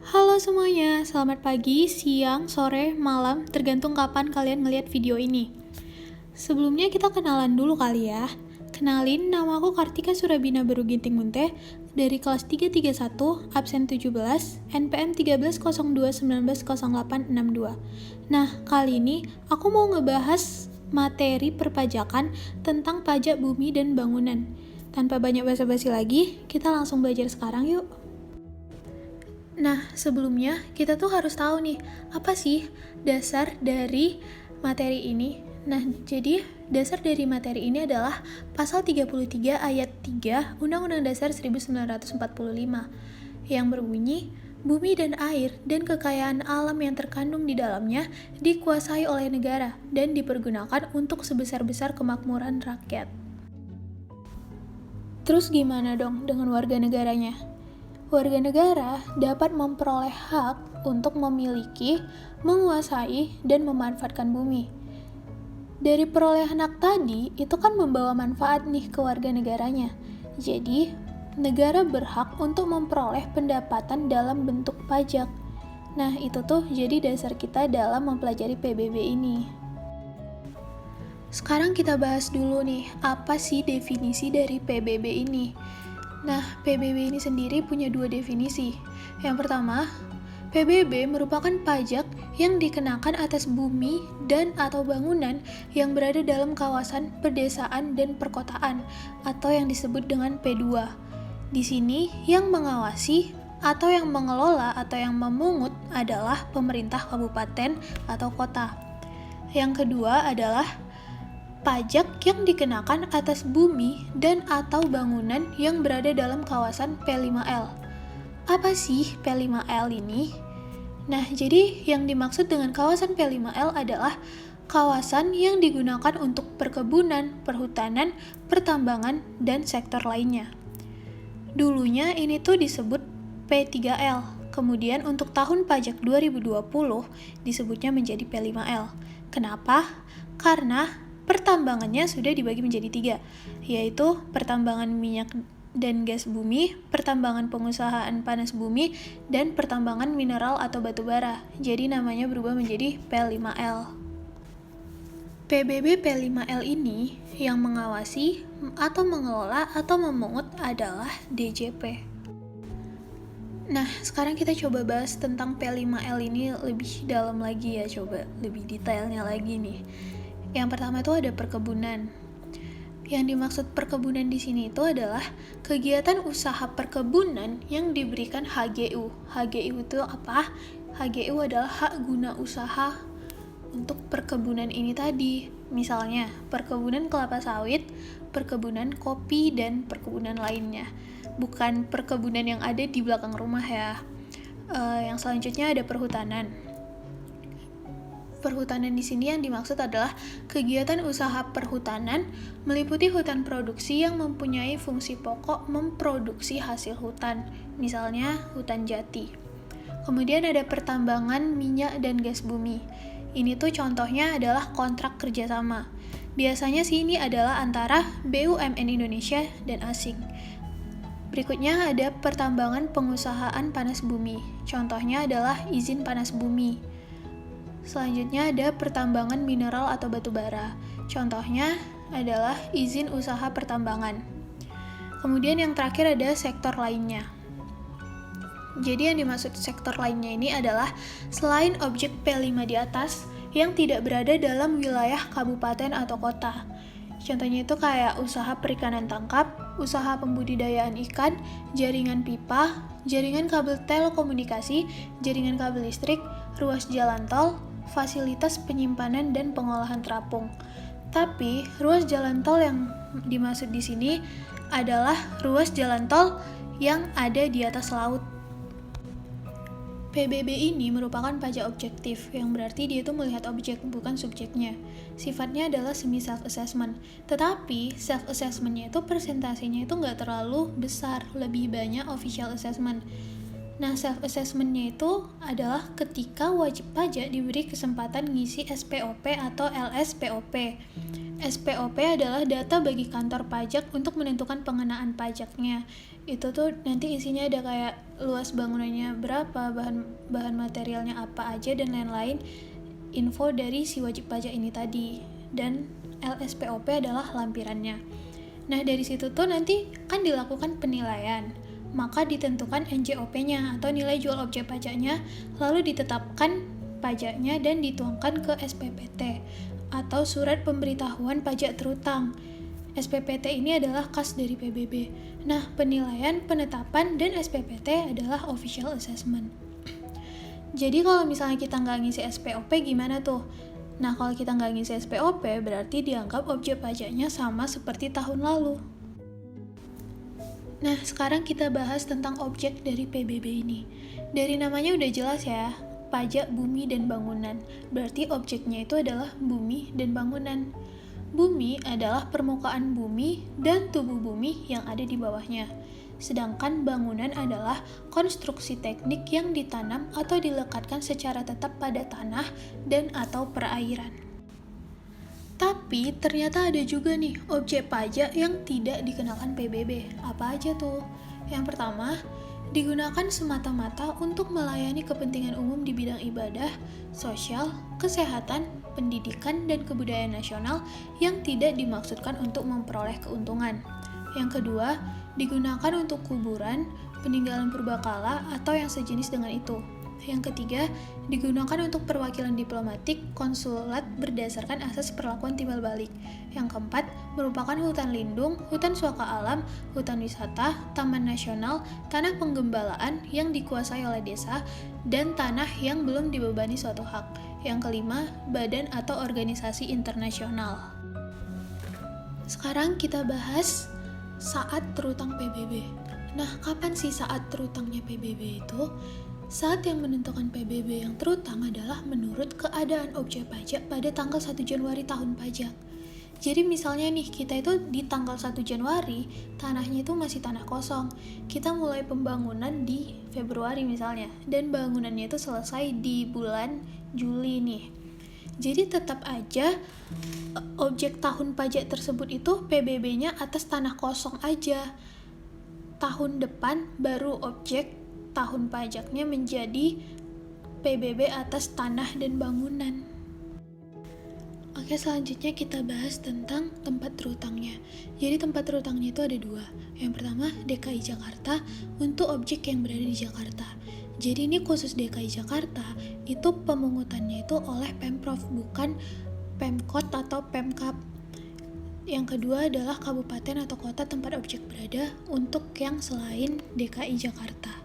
Halo semuanya, selamat pagi, siang, sore, malam, tergantung kapan kalian ngeliat video ini. Sebelumnya kita kenalan dulu kali ya. Kenalin, nama aku Kartika Surabina Baru Ginting Munteh dari kelas 331, absen 17, NPM 1302190862. Nah, kali ini aku mau ngebahas materi perpajakan tentang pajak bumi dan bangunan. Tanpa banyak basa-basi lagi, kita langsung belajar sekarang yuk. Nah, sebelumnya kita tuh harus tahu nih, apa sih dasar dari materi ini? Nah, jadi dasar dari materi ini adalah pasal 33 ayat 3 Undang-Undang Dasar 1945 yang berbunyi, bumi dan air dan kekayaan alam yang terkandung di dalamnya dikuasai oleh negara dan dipergunakan untuk sebesar-besar kemakmuran rakyat. Terus gimana dong dengan warga negaranya? Warga negara dapat memperoleh hak untuk memiliki, menguasai, dan memanfaatkan bumi. Dari perolehan hak tadi, itu kan membawa manfaat nih ke warga negaranya. Jadi, negara berhak untuk memperoleh pendapatan dalam bentuk pajak. Nah, itu tuh jadi dasar kita dalam mempelajari PBB ini. Sekarang kita bahas dulu nih, apa sih definisi dari PBB ini? Nah, PBB ini sendiri punya dua definisi. Yang pertama, PBB merupakan pajak yang dikenakan atas bumi dan atau bangunan yang berada dalam kawasan pedesaan dan perkotaan, atau yang disebut dengan P2. Di sini, yang mengawasi atau yang mengelola atau yang memungut adalah pemerintah kabupaten atau kota. Yang kedua adalah pajak yang dikenakan atas bumi dan atau bangunan yang berada dalam kawasan P5L. Apa sih P5L ini? Nah, jadi yang dimaksud dengan kawasan P5L adalah kawasan yang digunakan untuk perkebunan, perhutanan, pertambangan, dan sektor lainnya. Dulunya ini tuh disebut P3L, kemudian untuk tahun pajak 2020 disebutnya menjadi P5L. Kenapa? Karena pertambangannya sudah dibagi menjadi 3, yaitu pertambangan minyak dan gas bumi, pertambangan pengusahaan panas bumi, dan pertambangan mineral atau batu bara. Jadi namanya berubah menjadi P5L. PBB P5L ini yang mengawasi atau mengelola atau memungut adalah DJP. Nah, sekarang kita coba bahas tentang P5L ini lebih dalam lagi ya, coba lebih detailnya lagi nih. Yang pertama itu ada perkebunan. Yang dimaksud perkebunan di sini itu adalah kegiatan usaha perkebunan yang diberikan HGU. HGU itu apa? HGU adalah hak guna usaha untuk perkebunan ini tadi. Misalnya, perkebunan kelapa sawit, perkebunan kopi, dan perkebunan lainnya. Bukan perkebunan yang ada di belakang rumah ya. Yang selanjutnya ada perhutanan. Perhutanan di sini yang dimaksud adalah kegiatan usaha perhutanan meliputi hutan produksi yang mempunyai fungsi pokok memproduksi hasil hutan, misalnya hutan jati. Kemudian ada pertambangan minyak dan gas bumi. Ini tuh contohnya adalah kontrak kerjasama. Biasanya sih ini adalah antara BUMN Indonesia dan asing. Berikutnya ada pertambangan pengusahaan panas bumi. Contohnya adalah izin panas bumi. Selanjutnya ada pertambangan mineral atau batu bara. Contohnya adalah izin usaha pertambangan. Kemudian yang terakhir ada sektor lainnya. Jadi yang dimaksud sektor lainnya ini adalah selain objek P5 di atas yang tidak berada dalam wilayah kabupaten atau kota. Contohnya itu kayak usaha perikanan tangkap, usaha pembudidayaan ikan, jaringan pipa, jaringan kabel telekomunikasi, jaringan kabel listrik, ruas jalan tol, fasilitas penyimpanan dan pengolahan terapung. Tapi, ruas jalan tol yang dimaksud di sini adalah ruas jalan tol yang ada di atas laut. PBB ini merupakan pajak objektif, yang berarti dia itu melihat objek, bukan subjeknya. Sifatnya adalah semi self-assessment, tetapi self-assessment-nya itu persentasenya itu nggak terlalu besar, lebih banyak official assessment. Nah, self-assessment-nya itu adalah ketika wajib pajak diberi kesempatan ngisi SPOP atau LSPOP. SPOP adalah data bagi kantor pajak untuk menentukan pengenaan pajaknya. Itu tuh nanti isinya ada kayak luas bangunannya berapa, bahan materialnya apa aja, dan lain-lain, info dari si wajib pajak ini tadi. Dan LSPOP adalah lampirannya. Nah, dari situ tuh nanti kan dilakukan penilaian. Maka ditentukan NJOP-nya atau nilai jual objek pajaknya, lalu ditetapkan pajaknya dan dituangkan ke SPPT atau surat pemberitahuan pajak terutang. SPPT ini adalah kas dari PBB. Nah, penilaian, penetapan, dan SPPT adalah official assessment. Jadi kalau misalnya kita nggak ngisi SPOP gimana tuh? Nah, kalau kita nggak ngisi SPOP berarti dianggap objek pajaknya sama seperti tahun lalu. Nah, sekarang kita bahas tentang objek dari PBB ini. Dari namanya udah jelas ya, pajak bumi dan bangunan. Berarti objeknya itu adalah bumi dan bangunan. Bumi adalah permukaan bumi dan tubuh bumi yang ada di bawahnya. Sedangkan bangunan adalah konstruksi teknik yang ditanam atau dilekatkan secara tetap pada tanah dan atau perairan. Tapi ternyata ada juga nih objek pajak yang tidak dikenakan PBB. Apa aja tuh? Yang pertama, digunakan semata-mata untuk melayani kepentingan umum di bidang ibadah, sosial, kesehatan, pendidikan, dan kebudayaan nasional yang tidak dimaksudkan untuk memperoleh keuntungan. Yang kedua, digunakan untuk kuburan, peninggalan purbakala, atau yang sejenis dengan itu. Yang ketiga, digunakan untuk perwakilan diplomatik, konsulat berdasarkan asas perlakuan timbal balik. Yang keempat, merupakan hutan lindung, hutan suaka alam, hutan wisata, taman nasional, tanah penggembalaan yang dikuasai oleh desa, dan tanah yang belum dibebani suatu hak. Yang kelima, badan atau organisasi internasional. Sekarang kita bahas saat terutang PBB. Nah, kapan sih saat terutangnya PBB itu? Saat yang menentukan PBB yang terutang adalah menurut keadaan objek pajak pada tanggal 1 Januari tahun pajak. Jadi misalnya nih, kita itu di tanggal 1 Januari, tanahnya itu masih tanah kosong. Kita mulai pembangunan di Februari misalnya, dan bangunannya itu selesai di bulan Juli nih. Jadi tetap aja objek tahun pajak tersebut itu PBB-nya atas tanah kosong aja. Tahun depan baru objek tahun pajaknya menjadi PBB atas tanah dan bangunan. Oke, selanjutnya kita bahas tentang tempat terutangnya. Jadi tempat terutangnya itu ada dua. Yang pertama DKI Jakarta untuk objek yang berada di Jakarta. Jadi ini khusus DKI Jakarta, itu pemungutannya itu oleh Pemprov, bukan Pemkot atau Pemkap. Yang kedua adalah kabupaten atau kota tempat objek berada untuk yang selain DKI Jakarta.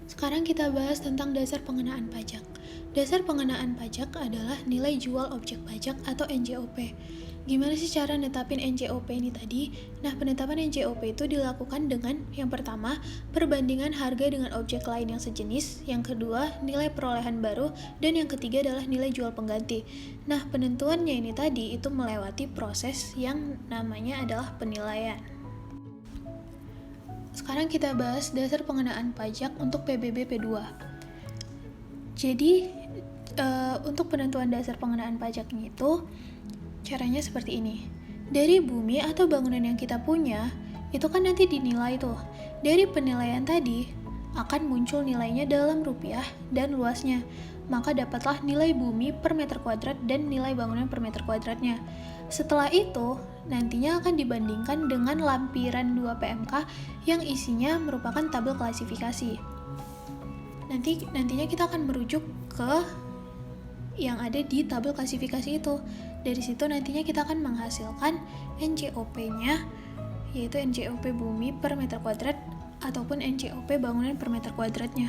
Sekarang kita bahas tentang dasar pengenaan pajak. Dasar pengenaan pajak adalah nilai jual objek pajak atau NJOP. Gimana sih cara netapin NJOP ini tadi? Nah, penetapan NJOP itu dilakukan dengan yang pertama, perbandingan harga dengan objek lain yang sejenis, yang kedua, nilai perolehan baru, dan yang ketiga adalah nilai jual pengganti. Nah, penentuannya ini tadi itu melewati proses yang namanya adalah penilaian. Sekarang kita bahas dasar pengenaan pajak untuk PBB P2. Jadi, untuk penentuan dasar pengenaan pajaknya itu, caranya seperti ini. Dari bumi atau bangunan yang kita punya, itu kan nanti dinilai tuh. Dari penilaian tadi, akan muncul nilainya dalam rupiah dan luasnya. Maka dapatlah nilai bumi per meter kuadrat dan nilai bangunan per meter kuadratnya. Setelah itu, nantinya akan dibandingkan dengan lampiran 2 PMK yang isinya merupakan tabel klasifikasi. Nantinya kita akan merujuk ke yang ada di tabel klasifikasi itu. Dari situ nantinya kita akan menghasilkan NJOP-nya, yaitu NJOP bumi per meter kuadrat ataupun NJOP bangunan per meter kuadratnya.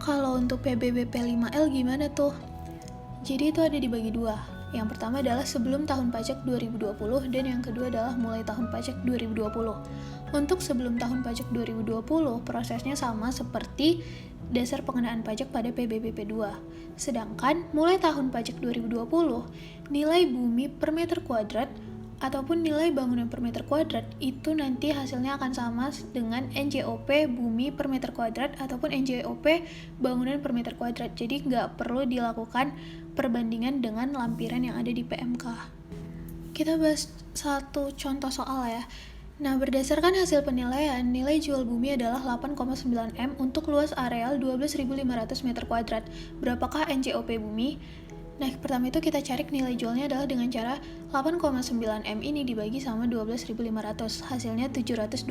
Kalau untuk PBB P5L gimana tuh? Jadi itu ada dibagi dua. Yang pertama adalah sebelum tahun pajak 2020 dan yang kedua adalah mulai tahun pajak 2020. Untuk sebelum tahun pajak 2020, prosesnya sama seperti dasar pengenaan pajak pada PBB P2. Sedangkan mulai tahun pajak 2020, nilai bumi per meter kuadrat ataupun nilai bangunan per meter kuadrat itu nanti hasilnya akan sama dengan NJOP bumi per meter kuadrat ataupun NJOP bangunan per meter kuadrat. Jadi nggak perlu dilakukan perbandingan dengan lampiran yang ada di PMK. Kita bahas satu contoh soal ya. Nah, berdasarkan hasil penilaian, nilai jual bumi adalah 8,9 M untuk luas areal 12.500 meter kuadrat. Berapakah NJOP bumi? Nah, pertama itu kita cari nilai jualnya adalah dengan cara 8,9 M ini dibagi sama 12.500. Hasilnya 712.000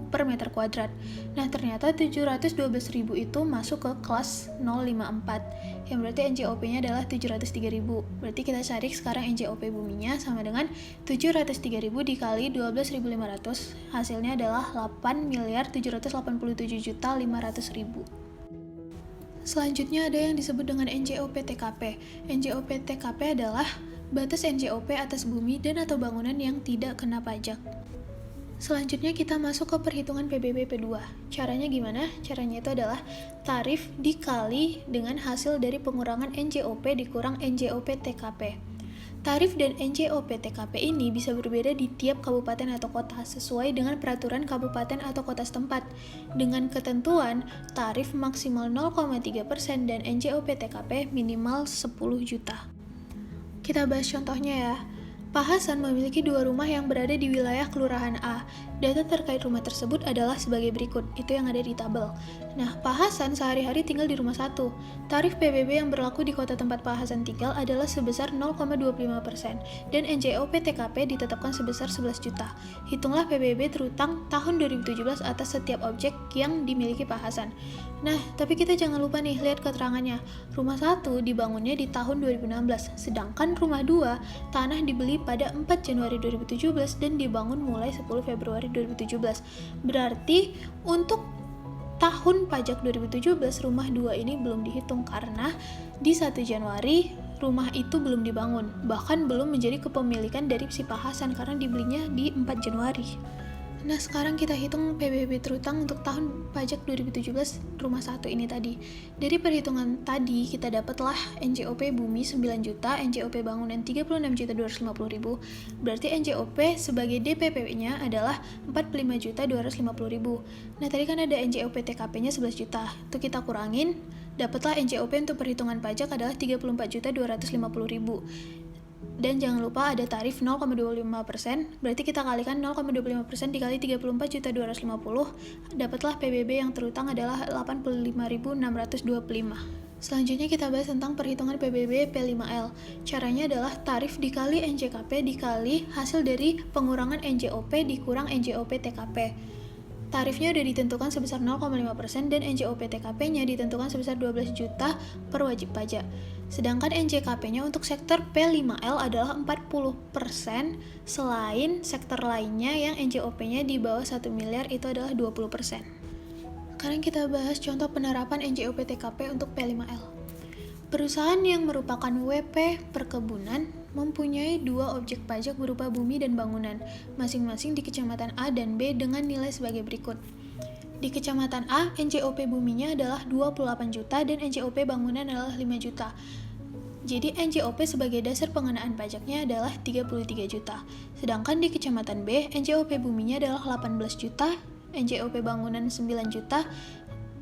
per meter kuadrat. Nah, ternyata 712.000 itu masuk ke kelas 054. Yang berarti NJOP-nya adalah 703.000. Berarti kita cari sekarang NJOP buminya sama dengan 703.000 dikali 12.500. Hasilnya adalah 8.787.500.000. Selanjutnya ada yang disebut dengan NJOP TKP. NJOP TKP adalah batas NJOP atas bumi dan atau bangunan yang tidak kena pajak. Selanjutnya kita masuk ke perhitungan PBB P2. Caranya gimana? Caranya itu adalah tarif dikali dengan hasil dari pengurangan NJOP dikurang NJOP TKP. Tarif dan NJOP TKP ini bisa berbeda di tiap kabupaten atau kota sesuai dengan peraturan kabupaten atau kota setempat. Dengan ketentuan tarif maksimal 0,3% dan NJOP TKP minimal 10 juta. Kita bahas contohnya ya. Pak Hasan memiliki 2 rumah yang berada di wilayah Kelurahan A. Data terkait rumah tersebut adalah sebagai berikut, itu yang ada di tabel. Nah, Pak Hasan sehari-hari tinggal di rumah 1. Tarif PBB yang berlaku di kota tempat Pak Hasan tinggal adalah sebesar 0,25% dan NJOP TKP ditetapkan sebesar 11 juta. Hitunglah PBB terutang tahun 2017 atas setiap objek yang dimiliki Pak Hasan. Nah, tapi kita jangan lupa nih, lihat keterangannya. Rumah 1 dibangunnya di tahun 2016, sedangkan rumah 2 tanah dibeli pada 4 Januari 2017 dan dibangun mulai 10 Februari 2017. Berarti untuk tahun pajak 2017 rumah 2 ini belum dihitung karena di 1 Januari rumah itu belum dibangun, bahkan belum menjadi kepemilikan dari si Pak Hasan karena dibelinya di 4 Januari. Nah, sekarang kita hitung PBB terutang untuk tahun pajak 2017 rumah 1 ini tadi. Dari perhitungan tadi, kita dapatlah NJOP bumi 9 juta, NJOP bangunan 36.250.000. Berarti NJOP sebagai DPP-nya adalah 45.250.000. Nah, tadi kan ada NJOP TKP-nya 11 juta. Itu kita kurangin, dapatlah NJOP untuk perhitungan pajak adalah 34.250.000. Dan jangan lupa ada tarif 0,25%, berarti kita kalikan 0,25% dikali 34.250, dapatlah PBB yang terutang adalah 85.625. Selanjutnya kita bahas tentang perhitungan PBB P5L. Caranya adalah tarif dikali NJKP dikali hasil dari pengurangan NJOP dikurang NJOP TKP. Tarifnya sudah ditentukan sebesar 0,5% dan NJOP TKP-nya ditentukan sebesar 12 juta per wajib pajak. Sedangkan NJKP-nya untuk sektor P5L adalah 40%, selain sektor lainnya yang NJOP-nya di bawah 1 miliar itu adalah 20%. Sekarang kita bahas contoh penerapan NJOP TKP untuk P5L. Perusahaan yang merupakan WP perkebunan mempunyai 2 objek pajak berupa bumi dan bangunan, masing-masing di Kecamatan A dan B dengan nilai sebagai berikut. Di Kecamatan A, NJOP buminya adalah 28 juta dan NJOP bangunan adalah 5 juta. Jadi NJOP sebagai dasar pengenaan pajaknya adalah 33 juta. Sedangkan di Kecamatan B, NJOP buminya adalah 18 juta, NJOP bangunan 9 juta,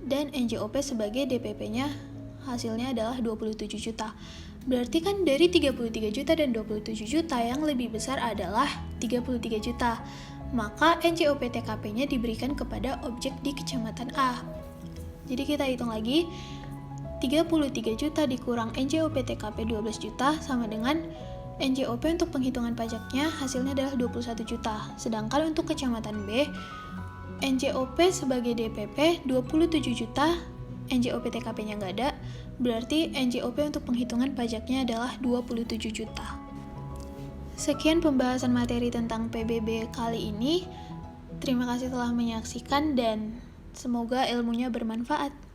dan NJOP sebagai DPP-nya hasilnya adalah 27 juta. Berarti kan dari 33 juta dan 27 juta yang lebih besar adalah 33 juta. Maka NJOP TKP-nya diberikan kepada objek di Kecamatan A. Jadi kita hitung lagi, 33 juta dikurang NJOP TKP 12 juta sama dengan NJOP untuk penghitungan pajaknya hasilnya adalah 21 juta. Sedangkan untuk Kecamatan B, NJOP sebagai DPP 27 juta, NJOP TKP-nya nggak ada, berarti NJOP untuk penghitungan pajaknya adalah 27 juta. Sekian pembahasan materi tentang PBB kali ini. Terima kasih telah menyaksikan dan semoga ilmunya bermanfaat.